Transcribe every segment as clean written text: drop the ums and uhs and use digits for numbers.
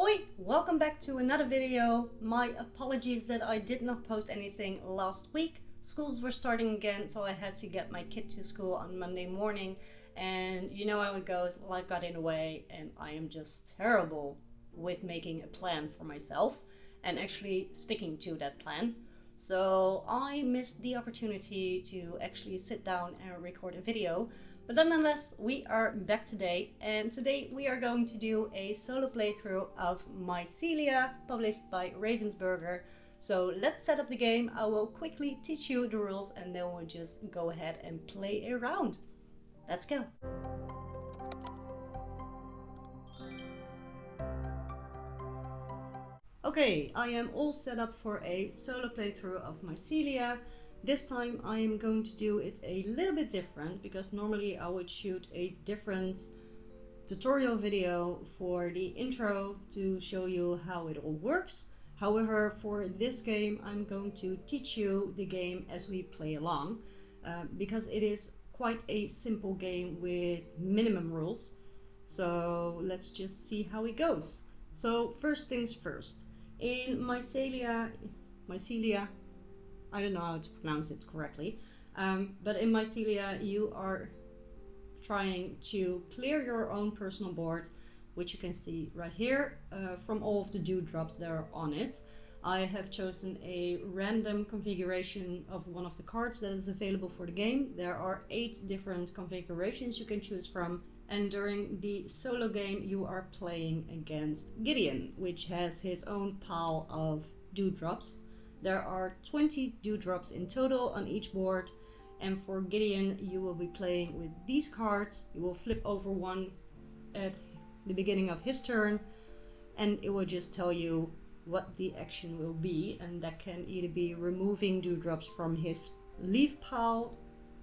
Hoi! Welcome back to another video. My apologies that I did not post anything last week. Schools were starting again, so I had to get my kid to school on Monday morning. And you know how it goes, life got in the way and I am just terrible with making a plan for myself and actually sticking to that plan. So I missed the opportunity to actually sit down and record a video. But nonetheless, we are back today, and today we are going to do a solo playthrough of Mycelia, published by Ravensburger. So let's set up the game. I will quickly teach you the rules and then we'll just go ahead and play a round. Let's go. Okay, I am all set up for a solo playthrough of Mycelia. This time I am going to do it a little bit different, because normally I would shoot a different tutorial video for the intro to show you how it all works. However, for this game I'm going to teach you the game as we play along, because it is quite a simple game with minimum rules. So let's just see how it goes. So first things first. In Mycelia, I don't know how to pronounce it correctly, but in Mycelia you are trying to clear your own personal board, which you can see right here, from all of the dewdrops that are on it. I have chosen a random configuration of one of the cards that is available for the game. There are 8 different configurations you can choose from. And during the solo game you are playing against Gideon, which has his own pile of dewdrops. There are 20 dewdrops in total on each board, and for Gideon you will be playing with these cards. You will flip over one at the beginning of his turn and it will just tell you what the action will be, and that can either be removing dewdrops from his leaf pile,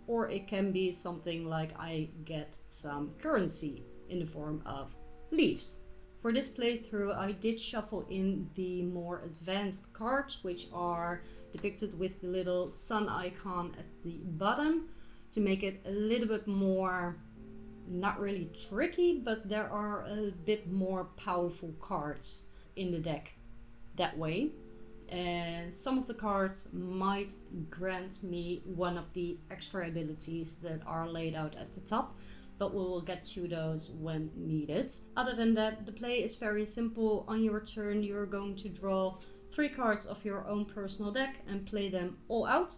or it can be something like I get some currency in the form of leaves. For this playthrough I did shuffle in the more advanced cards, which are depicted with the little sun icon at the bottom, to make it a little bit more, not really tricky, but there are a bit more powerful cards in the deck that way. And some of the cards might grant me one of the extra abilities that are laid out at the top, but we will get to those when needed. Other than that, the play is very simple. On your turn you're going to draw 3 cards of your own personal deck and play them all out,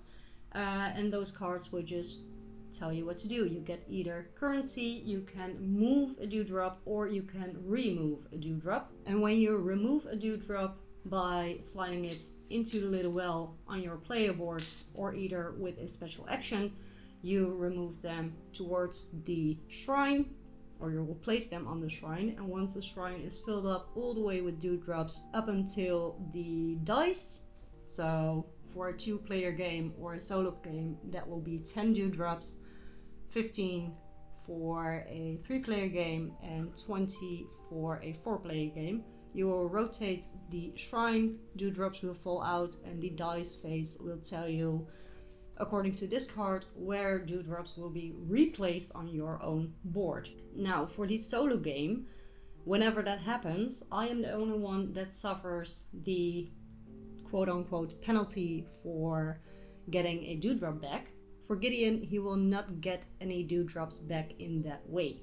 and those cards will just tell you what to do. You get either currency, you can move a dewdrop, or you can remove a dewdrop. And when you remove a dewdrop by sliding it into the little well on your player board, or either with a special action, you remove them towards the shrine, or you will place them on the shrine. And once the shrine is filled up all the way with dewdrops up until the dice, so for a 2-player game or a solo game that will be 10 dewdrops, 15 for a 3-player game and 20 for a 4-player game. You will rotate the shrine, dewdrops will fall out, and the dice face will tell you, according to this card, where dewdrops will be replaced on your own board. Now, for the solo game, whenever that happens, I am the only one that suffers the quote-unquote penalty for getting a dewdrop back. For Gideon, he will not get any dewdrops back in that way.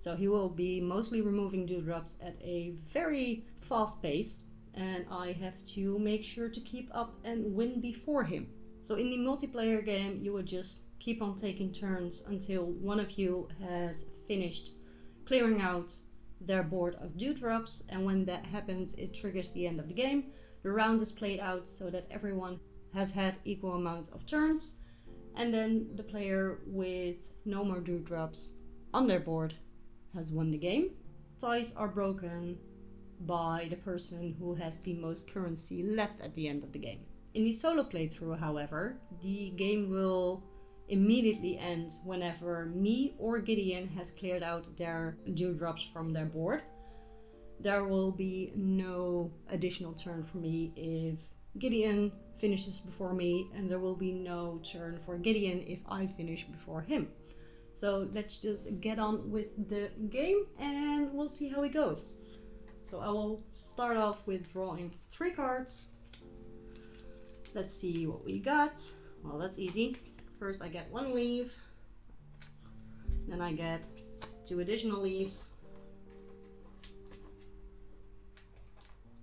So he will be mostly removing dewdrops at a very fast pace, and I have to make sure to keep up and win before him. So in the multiplayer game you will just keep on taking turns until one of you has finished clearing out their board of dewdrops, and when that happens it triggers the end of the game. The round is played out so that everyone has had equal amounts of turns, and then the player with no more dewdrops on their board has won the game. Ties are broken by the person who has the most currency left at the end of the game. In the solo playthrough, however, the game will immediately end whenever me or Gideon has cleared out their dewdrops from their board. There will be no additional turn for me if Gideon finishes before me, and there will be no turn for Gideon if I finish before him. So let's just get on with the game and we'll see how it goes. So I will start off with drawing 3 cards. Let's see what we got. Well, that's easy. First I get 1 leaf, then I get 2 additional leaves.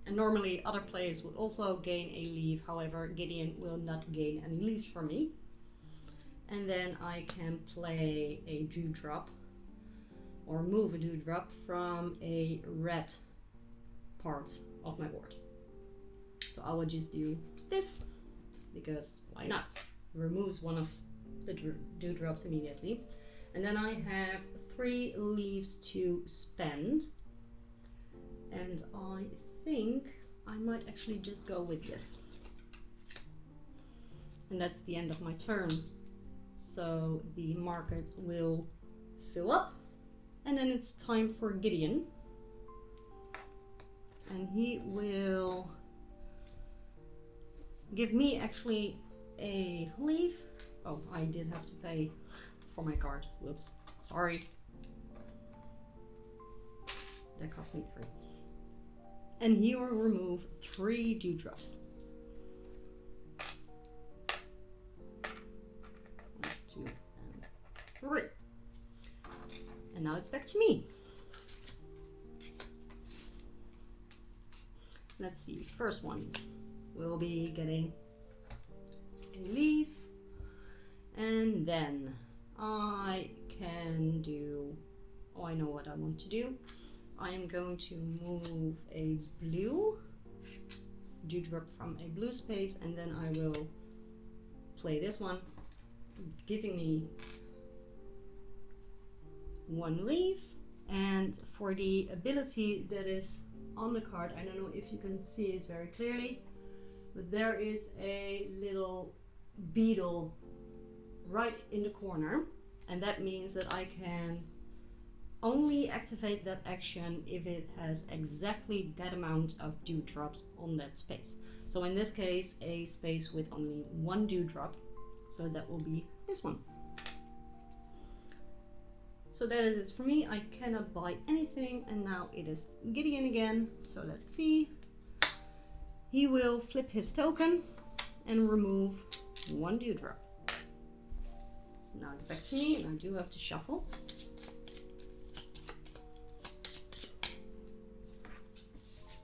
And normally other players would also gain a leaf, however Gideon will not gain any leaves from me. And then I can play a dewdrop, or move a dewdrop from a red part of my board. So I will just do this, because why not? It removes one of the dewdrops immediately. And then I have 3 leaves to spend. And I think I might actually just go with this. And that's the end of my turn. So the market will fill up. And then it's time for Gideon. And he will give me actually a leaf. Oh, I did have to pay for my card. Whoops. Sorry. That cost me 3. And he will remove 3 dewdrops. 1, 2, and 3. And now it's back to me. Let's see, first one will be getting a leaf, and then I can do, oh, I know what I want to do. I am going to move a blue dewdrop from a blue space, and then I will play this one, giving me 1 leaf. And for the ability that is on the card, I don't know if you can see it very clearly, but there is a little beetle right in the corner, and that means that I can only activate that action if it has exactly that amount of dewdrops on that space. So in this case, a space with only 1 dewdrop, so that will be this one. So that is it for me. I cannot buy anything, and now it is Gideon again. So let's see. He will flip his token and remove 1 dewdrop. Now it's back to me, and I do have to shuffle.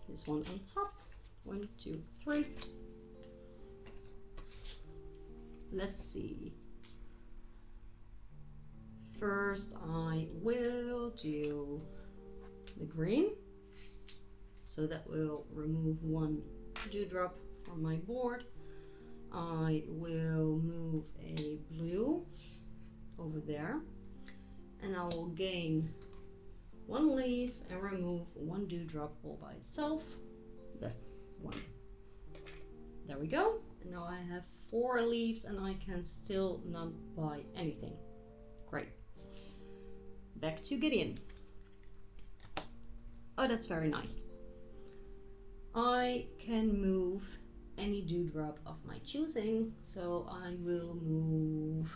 This one on top. 1, 2, 3. Let's see. First, I will do the green. So that will remove 1 dewdrop from my board. I will move a blue over there. And I will gain 1 leaf and remove 1 dewdrop all by itself. That's 1. There we go. And now I have 4 leaves and I can still not buy anything. Great. Back to Gideon. Oh, that's very nice. I can move any dewdrop of my choosing, so I will move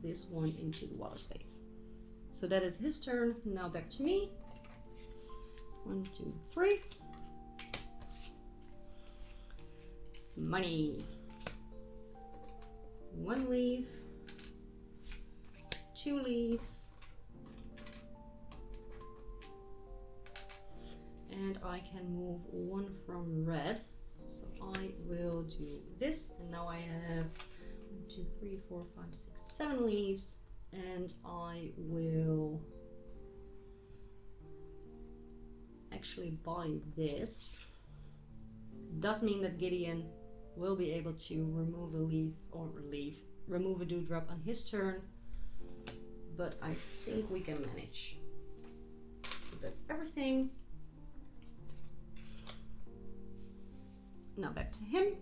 this one into the water space. So that is his turn. Now back to me. 1, 2, 3. Money. 1 leaf. 2 leaves. And I can move 1 from red. So I will do this. And now I have 1, 2, 3, 4, 5, 6, 7 leaves. And I will actually buy this. Does mean that Gideon will be able to remove a leaf, or remove a dewdrop on his turn, but I think we can manage. So that's everything. Now back to him.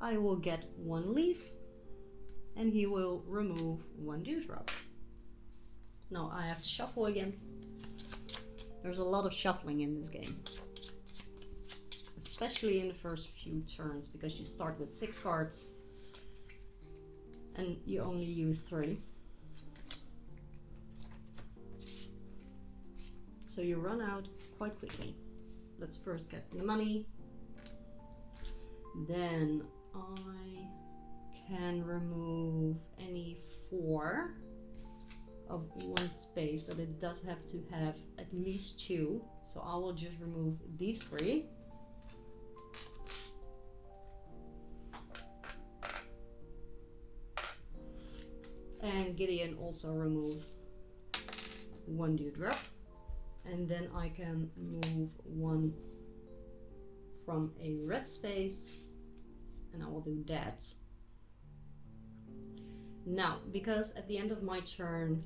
I will get 1 leaf and he will remove 1 dewdrop. Now I have to shuffle again. There's a lot of shuffling in this game, especially in the first few turns, because you start with 6 cards and you only use 3. so you run out quite quickly. Let's first get the money. Then I can remove any 4 of one space, but it does have to have at least 2. So I will just remove these 3. And Gideon also removes 1 dewdrop. And then I can move 1 from a red space, and I will do that. Now, because at the end of my turn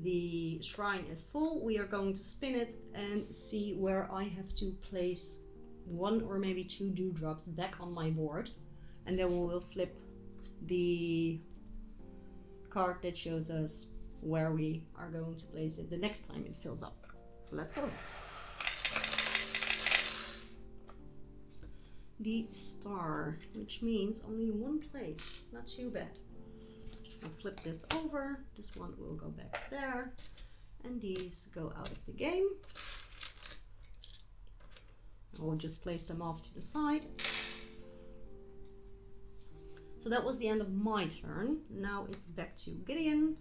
the shrine is full, we are going to spin it and see where I have to place 1 or maybe 2 dewdrops back on my board, and then we will flip the card that shows us where we are going to place it the next time it fills up. So let's go. The star, which means only 1 place, not too bad. I'll flip this over, this one will go back there, and these go out of the game. I will just place them off to the side. So that was the end of my turn. Now it's back to Gideon,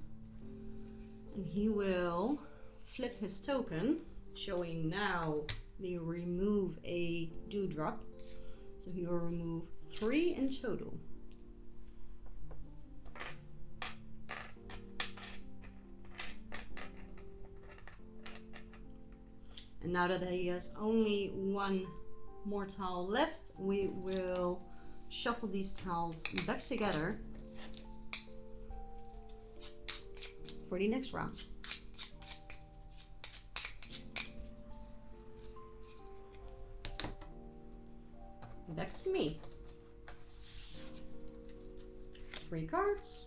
and he will flip his token, showing now the remove a dewdrop. So he will remove 3 in total. And now that he has only 1 more tile left, we will shuffle these tiles back together for the next round. Back to me. 3 cards.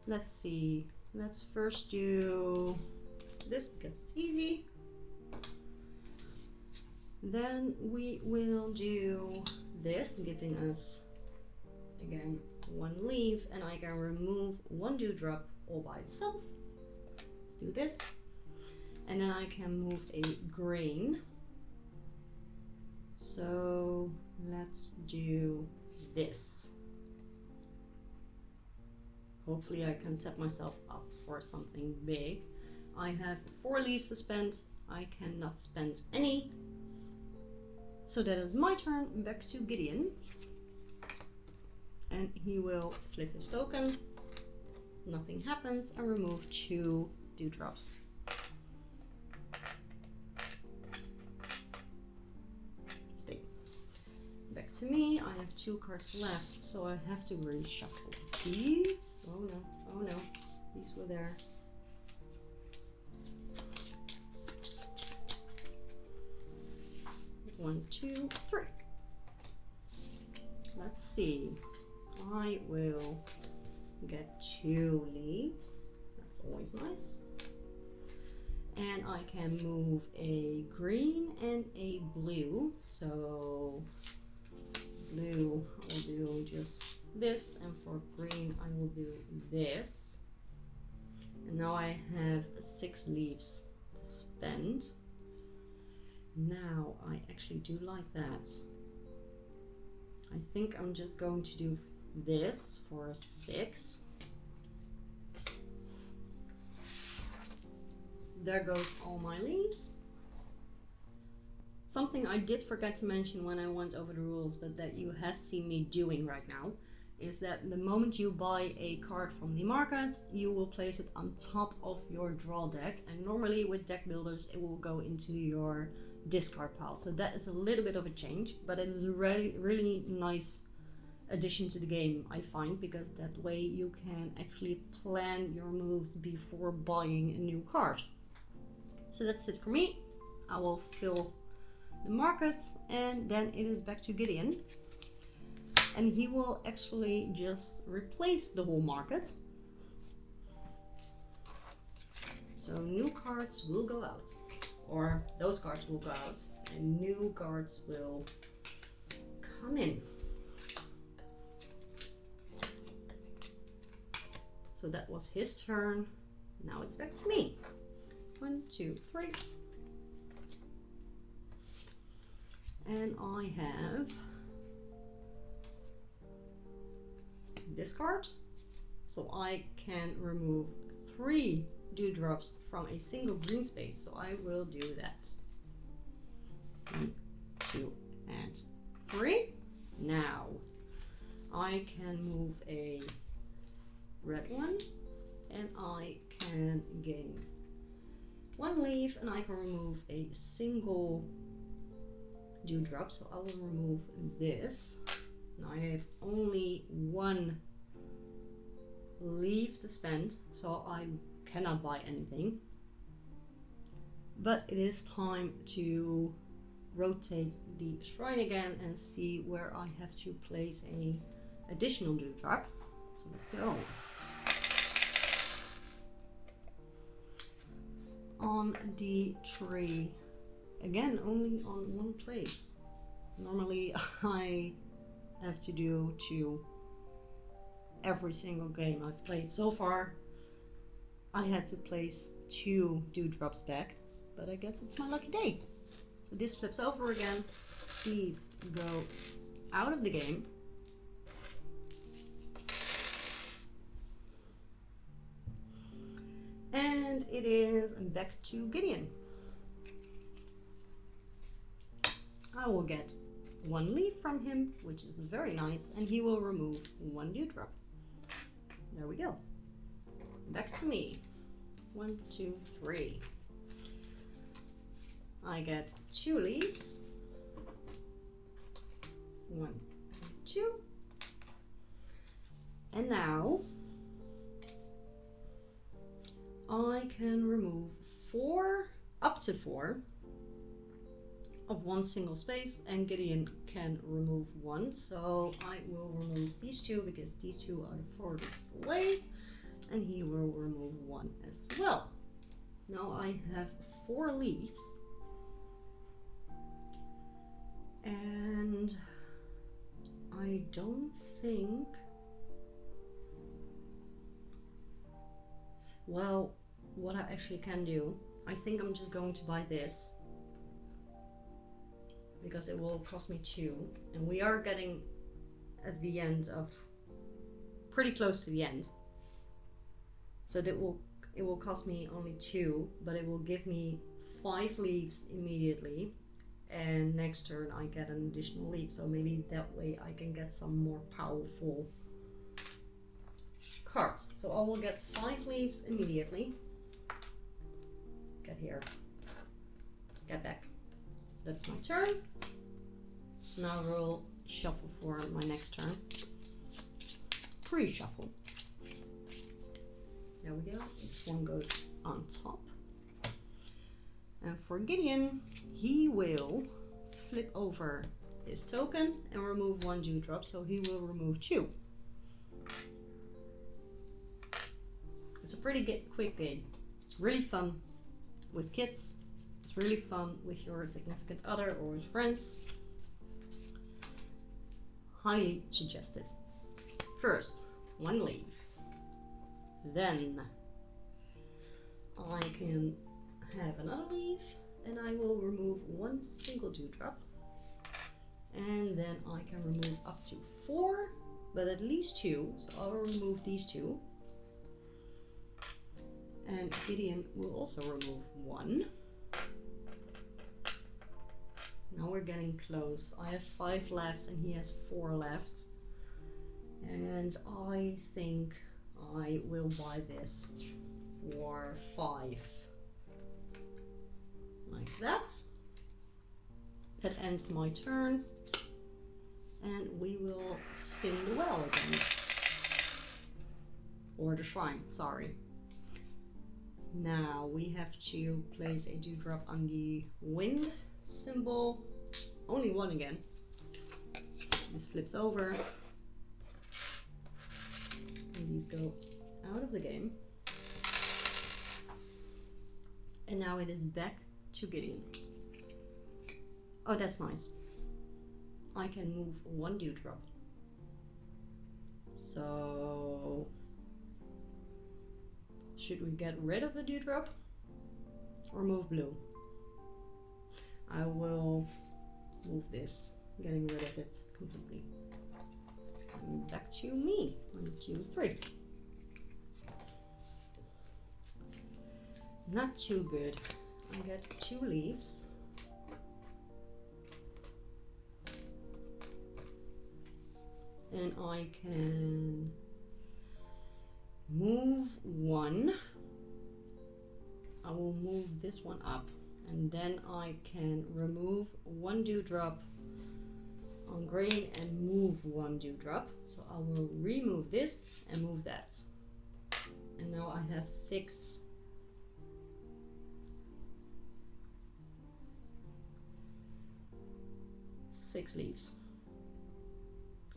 Let's see. Let's first do this because it's easy. Then we will do this, giving us again 1 leaf, and I can remove 1 dewdrop all by itself. Let's do this. And then I can move a grain. So let's do this. Hopefully I can set myself up for something big. I have 4 leaves to spend. I cannot spend any. So that is my turn. Back to Gideon. And he will flip his token. Nothing happens, and remove 2 dewdrops. Stay. Back to me. I have 2 cards left, so I have to reshuffle these. Oh no, oh no. These were there. One, 2, 3. Let's see. I will get 2 leaves. That's always nice. And I can move a green and a blue. So blue, I will do just this, and for green I will do this. And now I have 6 leaves to spend. Now I actually do like that. I think I'm just going to do this for 6. So there goes all my leaves. Something I did forget to mention when I went over the rules, but that you have seen me doing right now, is that the moment you buy a card from the market, you will place it on top of your draw deck, and normally with deck builders it will go into your discard pile. So that is a little bit of a change, but it is a really nice addition to the game, I find, because that way you can actually plan your moves before buying a new card. So that's it for me. I will fill the market, and then it is back to Gideon, and he will actually just replace the whole market. So new cards will go out, or those cards will go out, and new cards will come in. So that was his turn. Now it's back to me. 1, 2, 3. And I have this card, so I can remove 3 dewdrops from a single green space. So I will do that. 1, 2, and 3. Now I can move a red one, and I can gain 1 leaf, and I can remove a single dewdrop. So I will remove this. Now I have only 1 leaf to spend, so I cannot buy anything. But it is time to rotate the shrine again and see where I have to place a additional dewdrop. So let's go. On the tree, again, only on 1 place. Normally I have to do 2 every single game I've played so far. I had to place 2 dewdrops back, but I guess it's my lucky day. So this flips over again. These go out of the game. And it is back to Gideon. I will get 1 leaf from him, which is very nice, and he will remove 1 dewdrop. There we go. Back to me. 1, 2, 3. I get 2 leaves. 1, 2. And now I can remove 4, up to 4 of 1 single space, and Gideon can remove 1. So I will remove these 2 because these 2 are the furthest away, and he will remove 1 as well. Now I have 4 leaves, and I don't think, well, what I actually can do, I think I'm just going to buy this because it will cost me 2, and we are getting at the end of, pretty close to the end. So that it will cost me only 2, but it will give me 5 leaves immediately, and next turn I get an additional leaf. So maybe that way I can get some more powerful cards. So I will get 5 leaves immediately. Get here. Get back. That's my turn. Now we'll shuffle for my next turn. Pre-shuffle. There we go. This one goes on top. And for Gideon, he will flip over his token and remove 1 dewdrop, so he will remove 2. It's a pretty quick game. It's really fun with kids. It's really fun with your significant other or with friends. Highly suggested. First, 1 leaf. Then I can have another leaf, and I will remove 1 single dewdrop. And then I can remove up to 4, but at least 2. So I will remove these 2. And Gideon will also remove 1. Now we're getting close. I have 5 left and he has 4 left. And I think I will buy this for 5. Like that. That ends my turn. And we will spin the well again. Or the shrine, sorry. Now we have to place a dewdrop on the wind symbol. Only 1 again. This flips over. And these go out of the game. And now it is back to Gideon. Oh, that's nice. I can move 1 dewdrop. So Should we get rid of the dewdrop or move blue? I will move this, getting rid of it completely. And back to me. 1, 2, 3. Not too good. I get 2 leaves. And I can move 1. I will move this one up, and then I can remove 1 dewdrop on green and move 1 dewdrop. So I will remove this and move that. And now I have 6 leaves.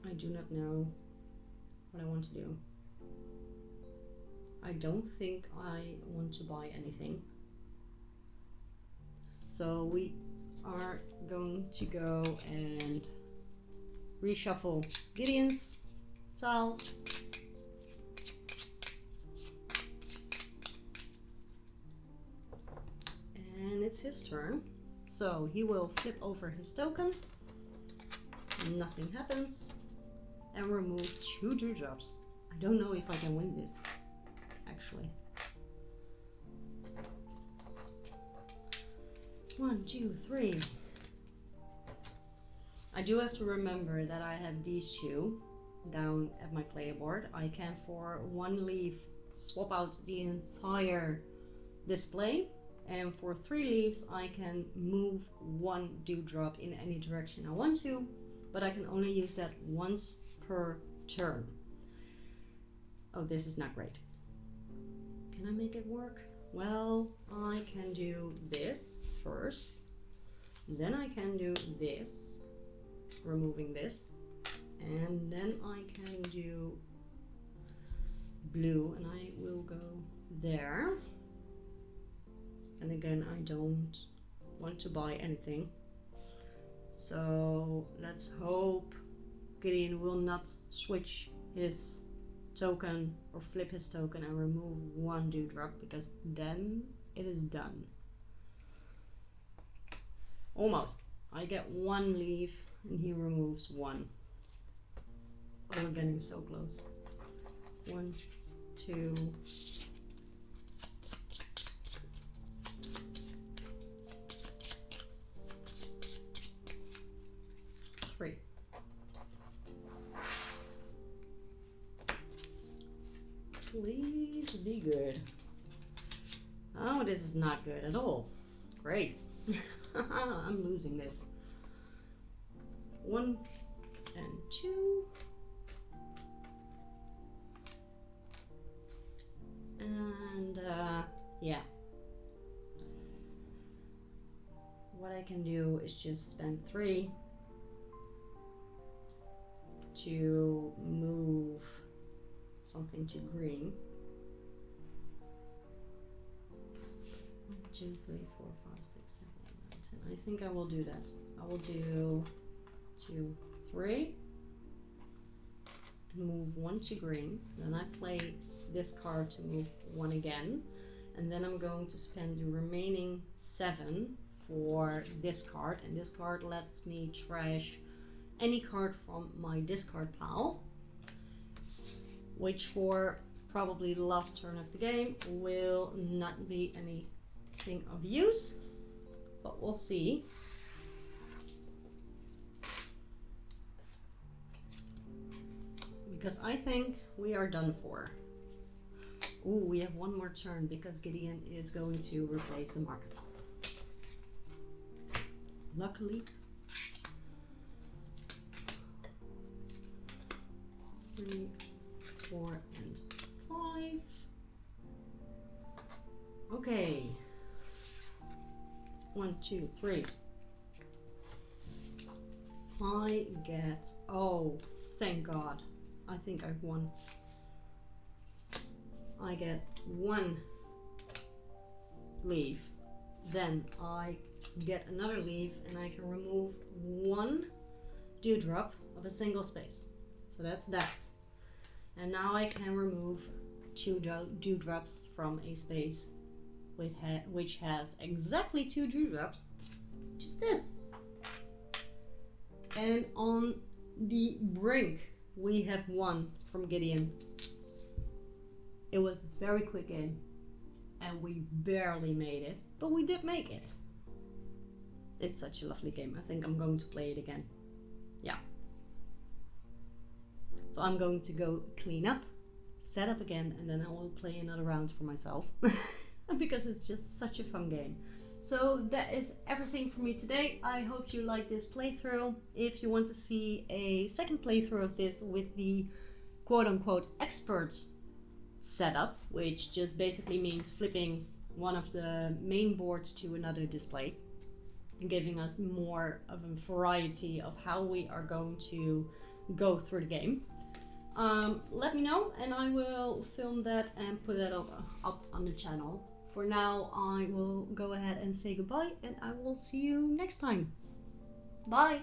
I do not know what I want to do. I don't think I want to buy anything. So we are going to go and reshuffle Gideon's tiles. And it's his turn. So he will flip over his token. Nothing happens. And remove 2 dewdrops. I don't know if I can win this, actually. 1, 2, 3. I do have to remember that I have these 2 down at my player board. I can, for 1 leaf, swap out the entire display, and for 3 leaves I can move 1 dewdrop in any direction I want to, but I can only use that once per turn. Oh, this is not great. Can I make it work? Well, I can do this first, then I can do this, removing this, and then I can do blue, and I will go there. And again, I don't want to buy anything, so let's hope Gideon will not switch his token or flip his token and remove 1 dewdrop, because then it is done. Almost. I get 1 leaf and he removes 1. Oh, we're getting so close. 1, 2. 3. Please be good. Oh, this is not good at all. Great. I'm losing this. 1 and 2. And yeah. What I can do is just spend 3 to move something to green. 1, 2, 3, 4, 5, 6, 7, 8, 9, 10. I think I will do that. I will do 2, 3, and move 1 to green. Then I play this card to move 1 again, and then I'm going to spend the remaining 7 for this card, and this card lets me trash any card from my discard pile, which for probably the last turn of the game will not be anything of use, but we'll see. Because I think we are done for. Ooh, we have 1 more turn because Gideon is going to replace the market. Luckily. 3, 4, and 5. Okay. 1, 2, 3. I get, oh, thank God. I think I've won. I get 1 leaf, then I get another leaf, and I can remove 1 dewdrop of a single space. So that's that. And now I can remove 2 dewdrops from a space which has exactly 2 dewdrops, just this. And on the brink we have 1 from Gideon. It was a very quick game and we barely made it, but we did make it. It's such a lovely game. I think I'm going to play it again. Yeah. So I'm going to go clean up, set up again, and then I will play another round for myself because it's just such a fun game. So that is everything for me today. I hope you like this playthrough. If you want to see a second playthrough of this with the quote-unquote expert setup, which just basically means flipping one of the main boards to another display and giving us more of a variety of how we are going to go through the game, let me know and I will film that and put that up on the channel. For now, I will go ahead and say goodbye and I will see you next time. Bye!